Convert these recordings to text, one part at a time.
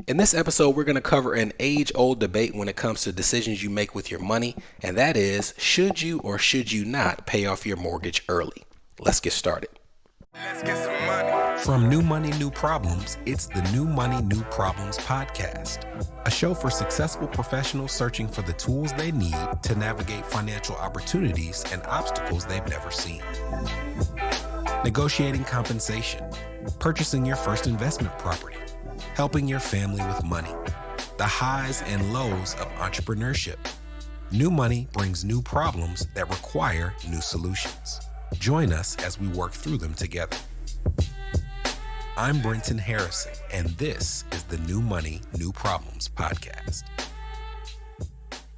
In this episode, we're going to cover an age-old debate when it comes to decisions you make with your money, and that is, should you or should you not pay off your mortgage early? Let's get started. Let's get some money. From New Money, New Problems, it's the New Money, New Problems podcast, a show for successful professionals searching for the tools they need to navigate financial opportunities and obstacles they've never seen. Negotiating compensation, purchasing your first investment property, helping your family with money, the highs and lows of entrepreneurship. New money brings new problems that require new solutions. Join us as we work through them together. I'm Brenton Harrison, and this is the New Money, New Problems podcast.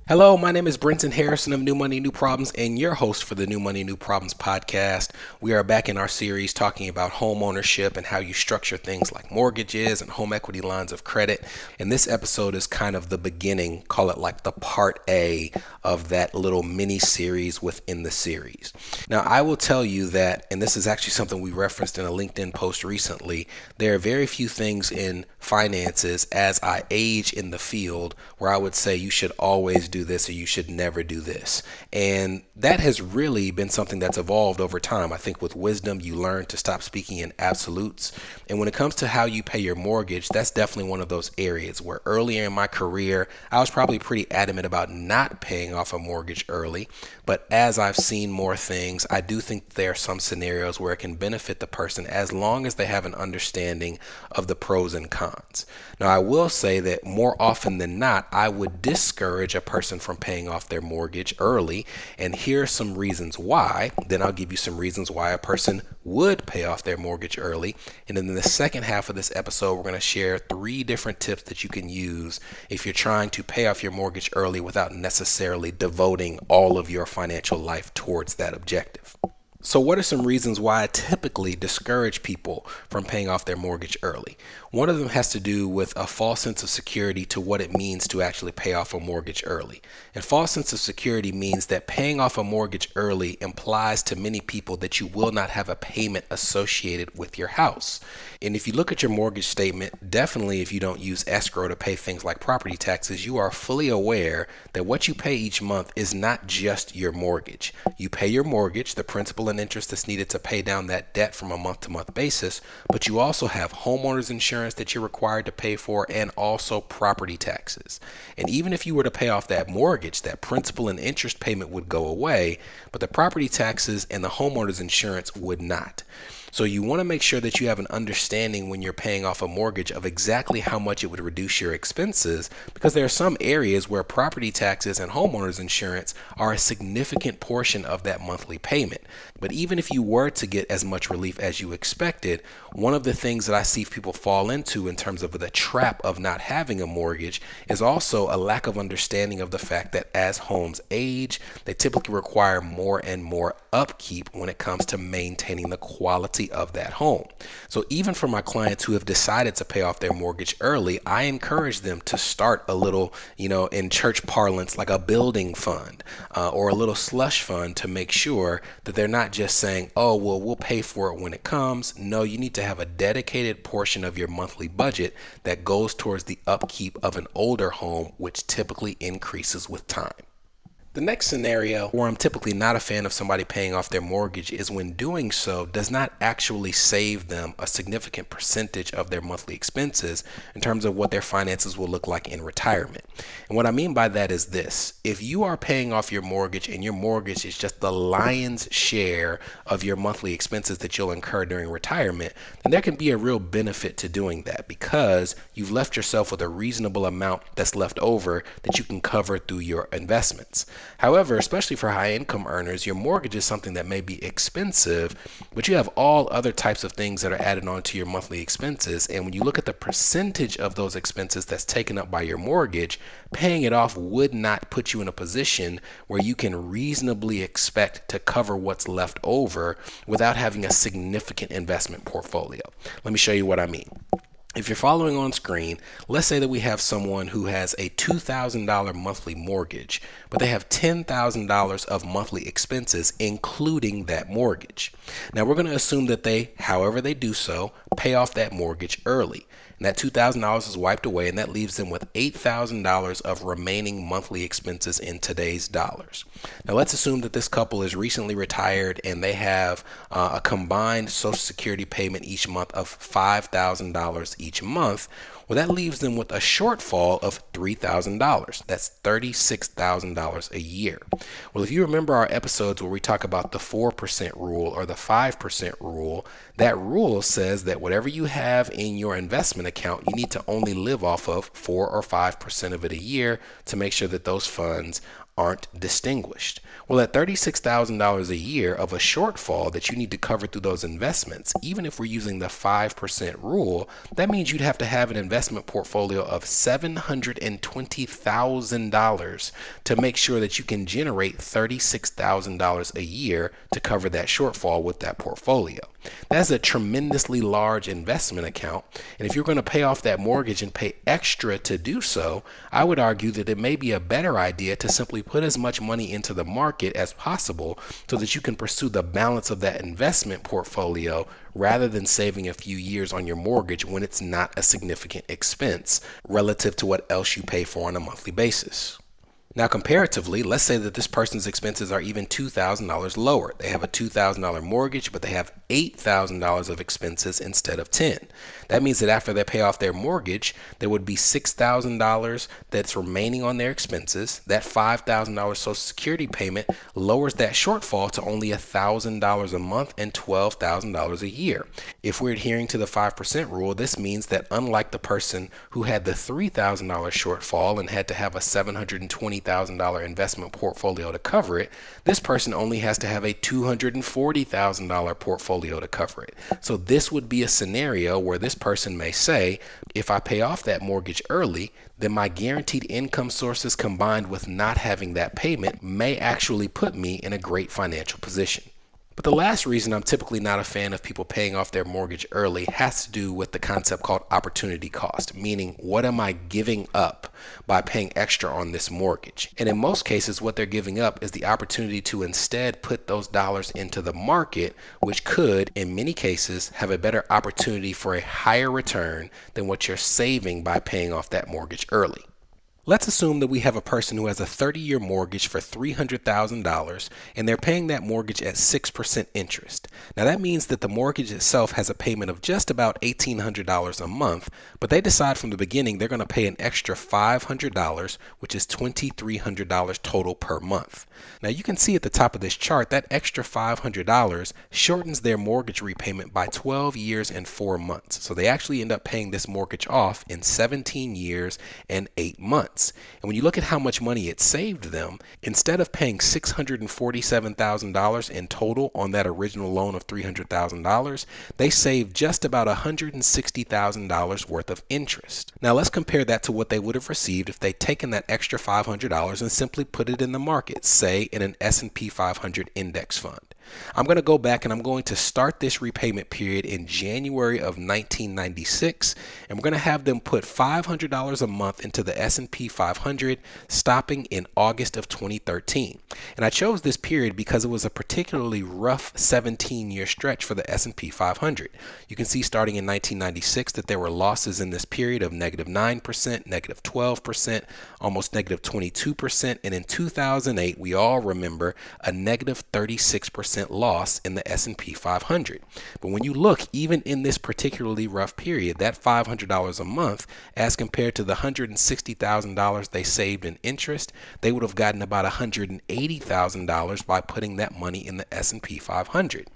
Hello, my name is Brenton Harrison of New Money, New Problems, and your host for the New Money, New Problems podcast. We are back in our series talking about home ownership and how you structure things like mortgages and home equity lines of credit. And this episode is kind of the beginning, call it like the part A of that little mini series within the series. Now, I will tell you that, and this is actually something we referenced in a LinkedIn post recently, there are very few things in finances as I age in the field where I would say you should always do this or you should never do this. And that has really been something that's evolved over time. I think with wisdom, you learn to stop speaking in absolutes. And when it comes to how you pay your mortgage, that's definitely one of those areas where earlier in my career, I was probably pretty adamant about not paying off a mortgage early. But as I've seen more things, I do think there are some scenarios where it can benefit the person as long as they have an understanding of the pros and cons. Now, I will say that more often than not, I would discourage a person from paying off their mortgage early. And here are some reasons why. Then I'll give you some reasons why a person would pay off their mortgage early. And then in the second half of this episode, we're going to share 3 different tips that you can use if you're trying to pay off your mortgage early without necessarily devoting all of your financial life towards that objective. So what are some reasons why I typically discourage people from paying off their mortgage early? One of them has to do with a false sense of security to what it means to actually pay off a mortgage early. And false sense of security means that paying off a mortgage early implies to many people that you will not have a payment associated with your house. And if you look at your mortgage statement, definitely if you don't use escrow to pay things like property taxes, you are fully aware that what you pay each month is not just your mortgage. You pay your mortgage, the principal and interest that's needed to pay down that debt from a month-to-month basis, but you also have homeowners insurance that you're required to pay for and also property taxes. And even if you were to pay off that mortgage, that principal and interest payment would go away, but the property taxes and the homeowners insurance would not. So you want to make sure that you have an understanding when you're paying off a mortgage of exactly how much it would reduce your expenses, because there are some areas where property taxes and homeowners insurance are a significant portion of that monthly payment. But even if you were to get as much relief as you expected, one of the things that I see people fall into in terms of the trap of not having a mortgage is also a lack of understanding of the fact that as homes age, they typically require more and more upkeep when it comes to maintaining the quality of that home. So even for my clients who have decided to pay off their mortgage early, I encourage them to start a little, in church parlance, like a building fund or a little slush fund to make sure that they're not just saying, oh, well, we'll pay for it when it comes. No, you need to have a dedicated portion of your monthly budget that goes towards the upkeep of an older home, which typically increases with time. The next scenario where I'm typically not a fan of somebody paying off their mortgage is when doing so does not actually save them a significant percentage of their monthly expenses in terms of what their finances will look like in retirement. And what I mean by that is this: if you are paying off your mortgage and your mortgage is just the lion's share of your monthly expenses that you'll incur during retirement, then there can be a real benefit to doing that because you've left yourself with a reasonable amount that's left over that you can cover through your investments. However, especially for high income earners, your mortgage is something that may be expensive, but you have all other types of things that are added on to your monthly expenses. And when you look at the percentage of those expenses that's taken up by your mortgage, paying it off would not put you in a position where you can reasonably expect to cover what's left over without having a significant investment portfolio. Let me show you what I mean. If you're following on screen, let's say that we have someone who has a $2,000 monthly mortgage, but they have $10,000 of monthly expenses, including that mortgage. Now we're going to assume that they, however they do so, pay off that mortgage early. And that $2,000 is wiped away, and that leaves them with $8,000 of remaining monthly expenses in today's dollars. Now, let's assume that this couple is recently retired and they have a combined Social Security payment each month of $5,000 each month. Well, that leaves them with a shortfall of $3,000. That's $36,000 a year. Well, if you remember our episodes where we talk about the 4% rule or the 5% rule, that rule says that whatever you have in your investment account, you need to only live off of 4 or 5% of it a year to make sure that those funds aren't distinguished. Well, at $36,000 a year of a shortfall that you need to cover through those investments, even if we're using the 5% rule, that means you'd have to have an investment portfolio of $720,000 to make sure that you can generate $36,000 a year to cover that shortfall with that portfolio. That's a tremendously large investment account. And if you're going to pay off that mortgage and pay extra to do so, I would argue that it may be a better idea to simply put as much money into the market as possible so that you can pursue the balance of that investment portfolio rather than saving a few years on your mortgage when it's not a significant expense relative to what else you pay for on a monthly basis. Now, comparatively, let's say that this person's expenses are even $2,000 lower. They have a $2,000 mortgage, but they have $8,000 of expenses instead of $10,000. That means that after they pay off their mortgage, there would be $6,000 that's remaining on their expenses. That $5,000 Social Security payment lowers that shortfall to only $1,000 a month and $12,000 a year. If we're adhering to the 5% rule, this means that unlike the person who had the $3,000 shortfall and had to have a $720,000 investment portfolio to cover it, this person only has to have a $240,000 portfolio to cover it. So this would be a scenario where this person may say, if I pay off that mortgage early, then my guaranteed income sources combined with not having that payment may actually put me in a great financial position. But the last reason I'm typically not a fan of people paying off their mortgage early has to do with the concept called opportunity cost, meaning what am I giving up by paying extra on this mortgage? And in most cases, what they're giving up is the opportunity to instead put those dollars into the market, which could, in many cases, have a better opportunity for a higher return than what you're saving by paying off that mortgage early. Let's assume that we have a person who has a 30-year mortgage for $300,000 and they're paying that mortgage at 6% interest. Now that means that the mortgage itself has a payment of just about $1,800 a month, but they decide from the beginning they're going to pay an extra $500, which is $2,300 total per month. Now you can see at the top of this chart that extra $500 shortens their mortgage repayment by 12 years and 4 months. So they actually end up paying this mortgage off in 17 years and 8 months. And when you look at how much money it saved them, instead of paying $647,000 in total on that original loan of $300,000, they saved just about $160,000 worth of interest. Now let's compare that to what they would have received if they'd taken that extra $500 and simply put it in the market, say in an S&P 500 index fund. I'm going to go back and I'm going to start this repayment period in January of 1996, and we're going to have them put $500 a month into the S&P 500 stopping in August of 2013. And I chose this period because it was a particularly rough 17-year stretch for the S&P 500. You can see starting in 1996 that there were losses in this period of negative 9%, negative 12%, almost negative 22%, and in 2008 we all remember a negative 36% loss in the S&P 500. But when you look, even in this particularly rough period, that $500 a month, as compared to the $160,000 they saved in interest, they would have gotten about $180,000 by putting that money in the S&P 500.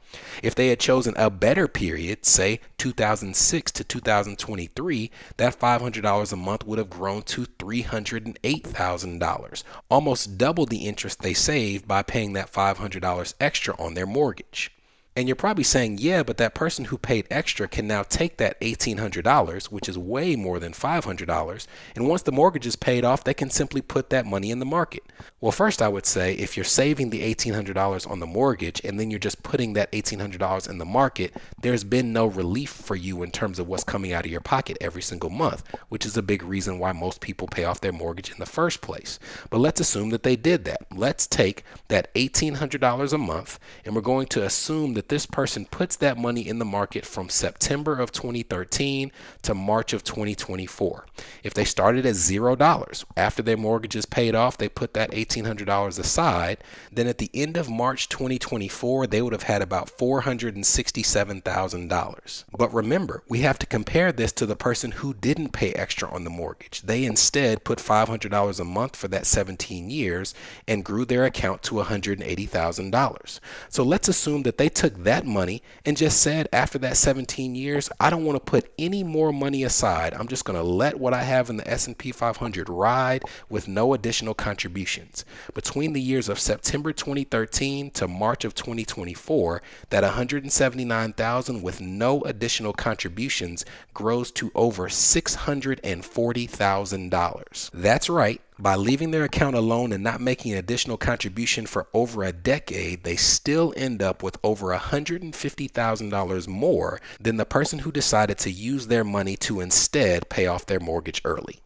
If they had chosen a better period, say 2006 to 2023, that $500 a month would have grown to $308,000, almost double the interest they saved by paying that $500 extra on their mortgage. And you're probably saying, yeah, but that person who paid extra can now take that $1,800, which is way more than $500, and once the mortgage is paid off, they can simply put that money in the market. Well, first I would say if you're saving the $1,800 on the mortgage and then you're just putting that $1,800 in the market, there's been no relief for you in terms of what's coming out of your pocket every single month, which is a big reason why most people pay off their mortgage in the first place. But let's assume that they did that. Let's take that $1,800 a month and we're going to assume that this person puts that money in the market from September of 2013 to March of 2024. If they started at $0, after their mortgage is paid off, they put that $1,800 aside, then at the end of March 2024, they would have had about $467,000. But remember, we have to compare this to the person who didn't pay extra on the mortgage. They instead put $500 a month for that 17 years and grew their account to $180,000. So let's assume that they took that money and just said after that 17 years, I don't want to put any more money aside. I'm just going to let what I have in the S&P 500 ride with no additional contributions. Between the years of September 2013 to March of 2024, that $179,000 with no additional contributions grows to over $640,000. That's right. By leaving their account alone and not making an additional contribution for over a decade, they still end up with over $150,000 more than the person who decided to use their money to instead pay off their mortgage early.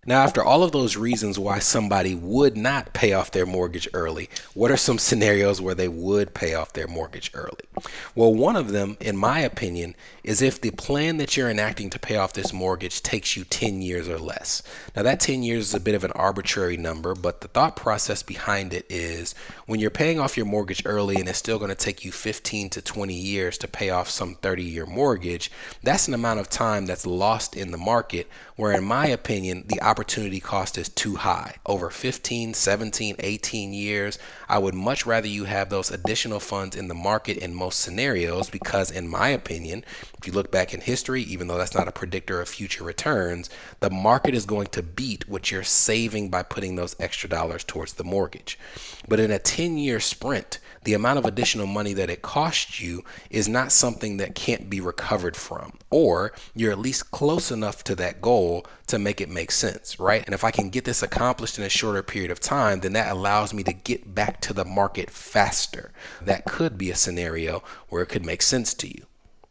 Now, after all of those reasons why somebody would not pay off their mortgage early, what are some scenarios where they would pay off their mortgage early? Well, one of them, in my opinion, is if the plan that you're enacting to pay off this mortgage takes you 10 years or less. Now, that 10 years is a bit of an arbitrary number, but the thought process behind it is when you're paying off your mortgage early and it's still going to take you 15 to 20 years to pay off some 30-year mortgage, that's an amount of time that's lost in the market where, in my opinion, the opportunity cost is too high. Over 15, 17, 18 years, I would much rather you have those additional funds in the market in most scenarios because, in my opinion, if you look back in history, even though that's not a predictor of future returns, the market is going to beat what you're saving by putting those extra dollars towards the mortgage. But in a 10-year sprint, the amount of additional money that it costs you is not something that can't be recovered from, or you're at least close enough to that goal to make it make sense, right? And if I can get this accomplished in a shorter period of time, then that allows me to get back to the market faster. That could be a scenario where it could make sense to you.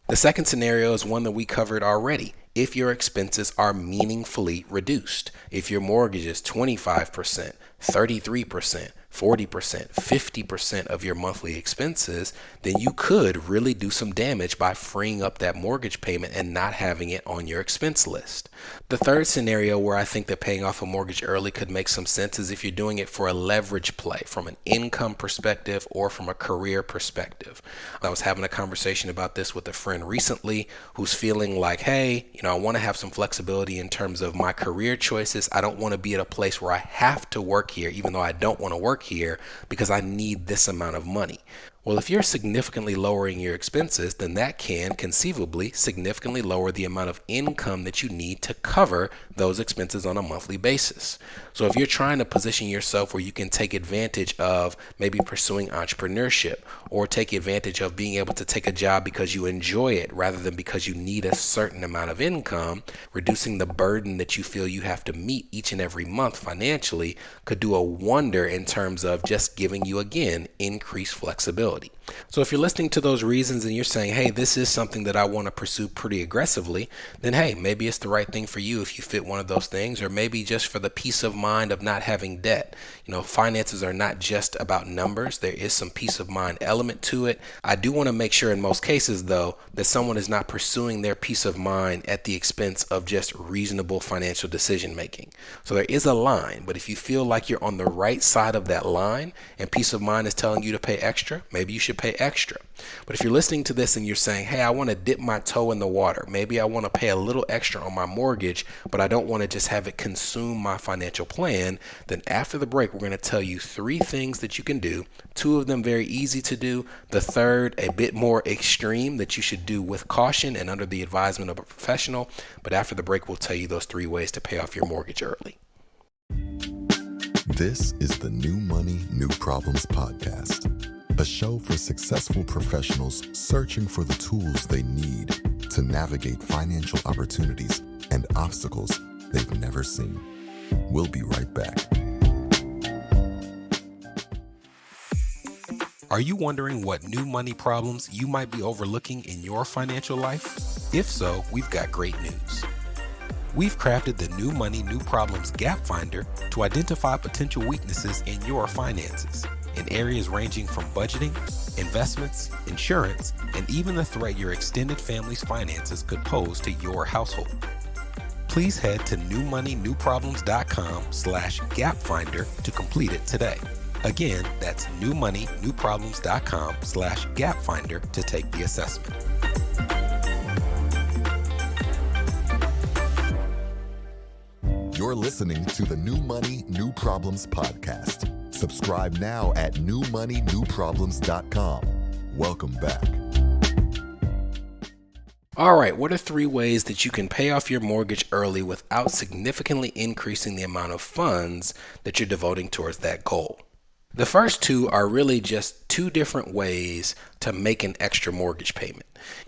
The second scenario is one that we covered already. If your expenses are meaningfully reduced, if your mortgage is 25%, 33%, 40%, 50% of your monthly expenses, then you could really do some damage by freeing up that mortgage payment and not having it on your expense list. The third scenario where I think that paying off a mortgage early could make some sense is if you're doing it for a leverage play from an income perspective or from a career perspective. I was having a conversation about this with a friend recently who's feeling like, hey, I want to have some flexibility in terms of my career choices. I don't want to be at a place where I have to work here, even though I don't want to work here because I need this amount of money. Well, if you're significantly lowering your expenses, then that can conceivably significantly lower the amount of income that you need to cover those expenses on a monthly basis. So if you're trying to position yourself where you can take advantage of maybe pursuing entrepreneurship or take advantage of being able to take a job because you enjoy it rather than because you need a certain amount of income, reducing the burden that you feel you have to meet each and every month financially could do a wonder in terms of just giving you, again, increased flexibility. So if you're listening to those reasons and you're saying, hey, this is something that I want to pursue pretty aggressively, then hey, maybe it's the right thing for you if you fit one of those things, or maybe just for the peace of mind of not having debt. Finances are not just about numbers. There is some peace of mind element to it. I do want to make sure in most cases, though, that someone is not pursuing their peace of mind at the expense of just reasonable financial decision making. So there is a line, but if you feel like you're on the right side of that line and peace of mind is telling you to pay extra, maybe you should pay extra. But if you're listening to this and you're saying, hey, I want to dip my toe in the water, maybe I want to pay a little extra on my mortgage, but I don't want to just have it consume my financial plan, then after the break, we're going to tell you 3 things that you can do. 2 of them very easy to do. The third, a bit more extreme that you should do with caution and under the advisement of a professional. But after the break, we'll tell you those 3 ways to pay off your mortgage early. This is the New Money, New Problems podcast, a show for successful professionals searching for the tools they need to navigate financial opportunities and obstacles they've never seen. We'll be right back. Are you wondering what new money problems you might be overlooking in your financial life? If so, we've got great news. We've crafted the New Money, New Problems Gap Finder to identify potential weaknesses in your finances. in areas ranging from budgeting, investments, insurance, and even the threat your extended family's finances could pose to your household. Please head to newmoneynewproblems.com/gapfinder to complete it today. Again, that's newmoneynewproblems.com/gapfinder to take the assessment. You're listening to the New Money, New Problems podcast. Subscribe now at newmoneynewproblems.com. Welcome back. All right, what are 3 ways that you can pay off your mortgage early without significantly increasing the amount of funds that you're devoting towards that goal? The first 2 are really just 2 different ways to make an extra mortgage payment.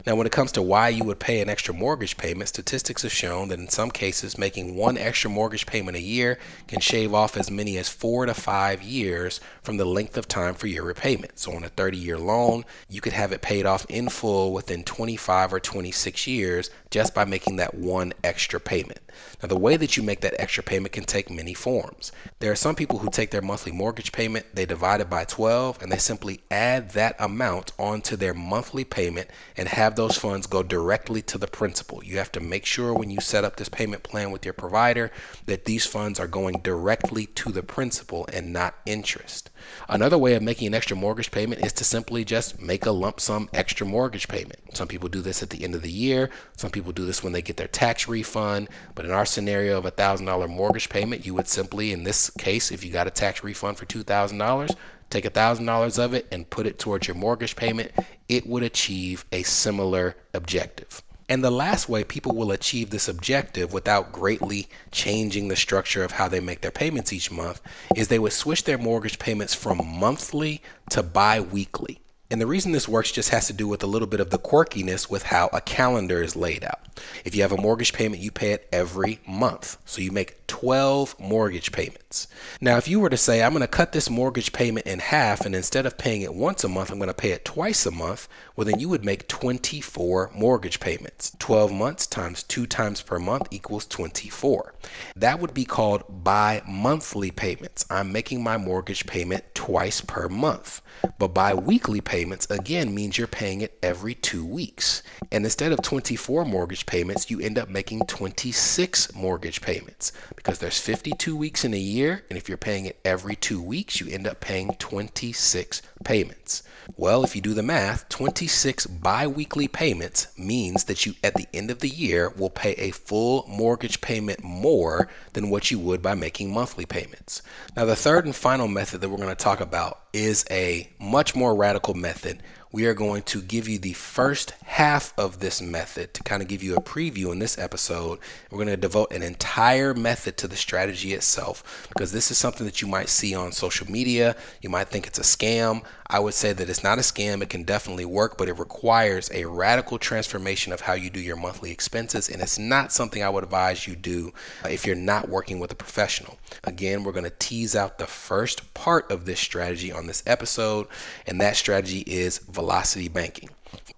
Now, when it comes to why you would pay an extra mortgage payment, statistics have shown that in some cases, making 1 extra mortgage payment a year can shave off as many as 4 to 5 years from the length of time for your repayment. So on a 30-year loan, you could have it paid off in full within 25 or 26 years just by making that 1 extra payment. Now, the way that you make that extra payment can take many forms. There are some people who take their monthly mortgage payment, they divide it by 12, and they simply add that amount onto their monthly payment and have those funds go directly to the principal. You have to make sure when you set up this payment plan with your provider that these funds are going directly to the principal and not interest. Another way of making an extra mortgage payment is to simply just make a lump sum extra mortgage payment. Some people do this at the end of the year. Some people do this when they get their tax refund. But in our scenario of $1,000 mortgage payment, you would simply, in this case, if you got a tax refund for $2,000, take $1,000 of it and put it towards your mortgage payment. It would achieve a similar objective. And the last way people will achieve this objective without greatly changing the structure of how they make their payments each month is they would switch their mortgage payments from monthly to bi-weekly. And the reason this works just has to do with a little bit of the quirkiness with how a calendar is laid out. If you have a mortgage payment, you pay it every month. So you make 12 mortgage payments. Now, if you were to say, I'm going to cut this mortgage payment in half, and instead of paying it once a month, I'm going to pay it twice a month, well, then you would make 24 mortgage payments. 12 months times 2 times per month equals 24. That would be called bi-monthly payments. I'm making my mortgage payment twice per month. But bi-weekly payments, again, means you're paying it every 2 weeks. And instead of 24 mortgage payments, you end up making 26 mortgage payments because there's 52 weeks in a year. And if you're paying it every 2 weeks, you end up paying 26 payments. Well, if you do the math, 26 bi-weekly payments means that you, at the end of the year, will pay a full mortgage payment more than what you would by making monthly payments. Now, the third and final method that we're going to talk about is a much more radical method. We are going to give you the first half of this method to kind of give you a preview in this episode. We're going to devote an entire method to the strategy itself because this is something that you might see on social media. You might think it's a scam. I would say that it's not a scam. It can definitely work, but it requires a radical transformation of how you do your monthly expenses. And it's not something I would advise you do if you're not working with a professional. Again, we're going to tease out the first part of this strategy on this episode, and that strategy is velocity banking.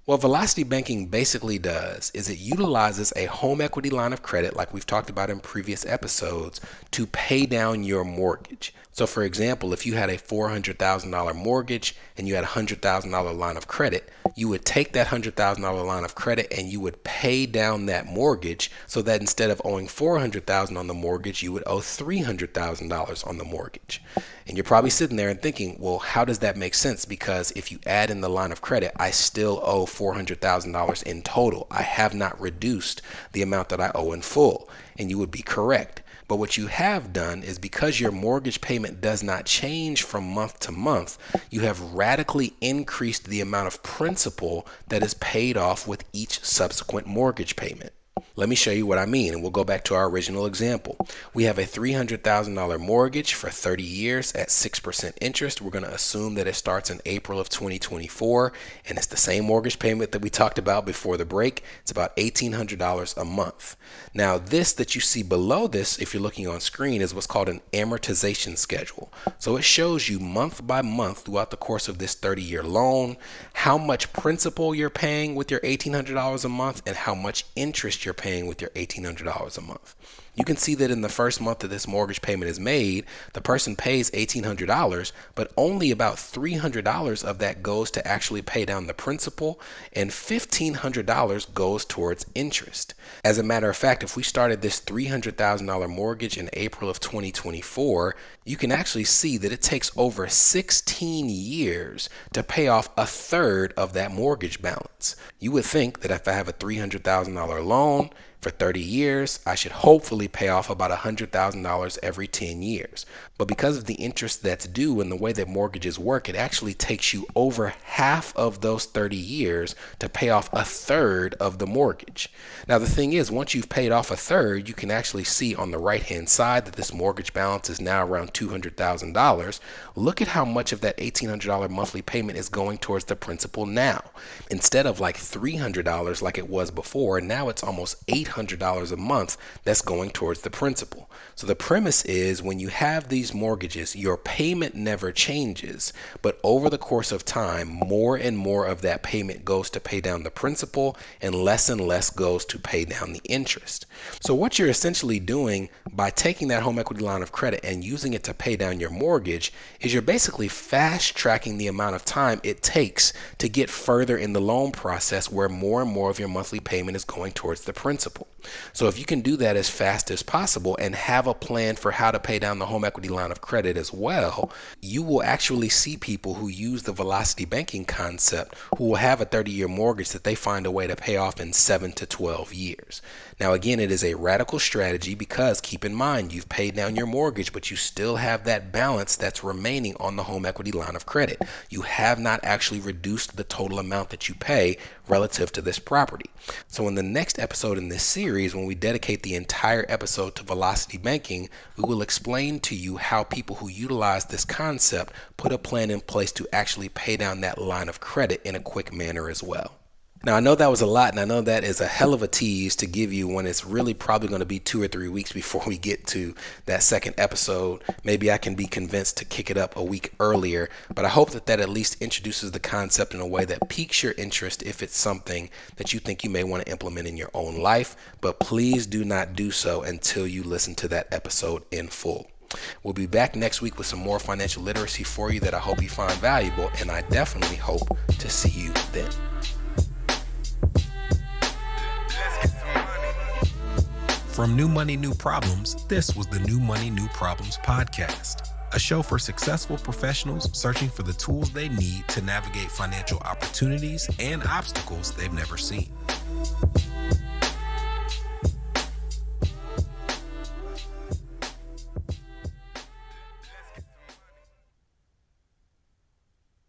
What velocity banking basically does is it utilizes a home equity line of credit, like we've talked about in previous episodes, to pay down your mortgage. So for example, if you had a $400,000 mortgage and you had a $100,000 line of credit, you would take that $100,000 line of credit and you would pay down that mortgage so that instead of owing $400,000 on the mortgage, you would owe $300,000 on the mortgage. And you're probably sitting there and thinking, well, how does that make sense? Because if you add in the line of credit, I still owe $400,000 in total. I have not reduced the amount that I owe in full. And you would be correct. But what you have done is because your mortgage payment does not change from month to month, you have radically increased the amount of principal that is paid off with each subsequent mortgage payment. Let me show you what I mean, and we'll go back to our original example. We have a $300,000 mortgage for 30 years at 6% interest. We're going to assume that it starts in April of 2024, and it's the same mortgage payment that we talked about before the break. It's about $1,800 a month. Now, this that you see below this, if you're looking on screen, is what's called an amortization schedule. So it shows you month by month throughout the course of this 30-year loan, how much principal you're paying with your $1,800 a month and how much interest you're paying with your $1,800 a month. you can see that in the first month that this mortgage payment is made, the person pays $1,800, but only about $300 of that goes to actually pay down the principal, and $1,500 goes towards interest. As a matter of fact, if we started this $300,000 mortgage in April of 2024, you can actually see that it takes over 16 years to pay off a third of that mortgage balance. You would think that if I have a $300,000 loan for 30 years, I should hopefully pay off about $100,000 every 10 years. But because of the interest that's due and the way that mortgages work, it actually takes you over half of those 30 years to pay off a third of the mortgage. Now, the thing is, once you've paid off a third, you can actually see on the right-hand side that this mortgage balance is now around $200,000. Look at how much of that $1,800 monthly payment is going towards the principal now. Instead of like $300 like it was before, now it's almost $800 a month that's going towards the principal. So the premise is, when you have these mortgages, your payment never changes, but over the course of time, more and more of that payment goes to pay down the principal and less goes to pay down the interest. So what you're essentially doing by taking that home equity line of credit and using it to pay down your mortgage is you're basically fast tracking the amount of time it takes to get further in the loan process, where more and more of your monthly payment is going towards the principal. So if you can do that as fast as possible and have a plan for how to pay down the home equity line of credit as well, you will actually see people who use the velocity banking concept who will have a 30-year mortgage that they find a way to pay off in 7 to 12 years. Now, again, it is a radical strategy because keep in mind, you've paid down your mortgage, but you still have that balance that's remaining on the home equity line of credit. You have not actually reduced the total amount that you pay relative to this property. So in the next episode in this series, when we dedicate the entire episode to velocity banking, we will explain to you how people who utilize this concept put a plan in place to actually pay down that line of credit in a quick manner as well. Now, I know that was a lot, and I know that is a hell of a tease to give you when it's really probably going to be 2 or 3 weeks before we get to that second episode. Maybe I can be convinced to kick it up a week earlier, but I hope that at least introduces the concept in a way that piques your interest if it's something that you think you may want to implement in your own life. But please do not do so until you listen to that episode in full. We'll be back next week with some more financial literacy for you that I hope you find valuable, and I definitely hope to see you then. From New Money, New Problems, this was the New Money, New Problems podcast, a show for successful professionals searching for the tools they need to navigate financial opportunities and obstacles they've never seen.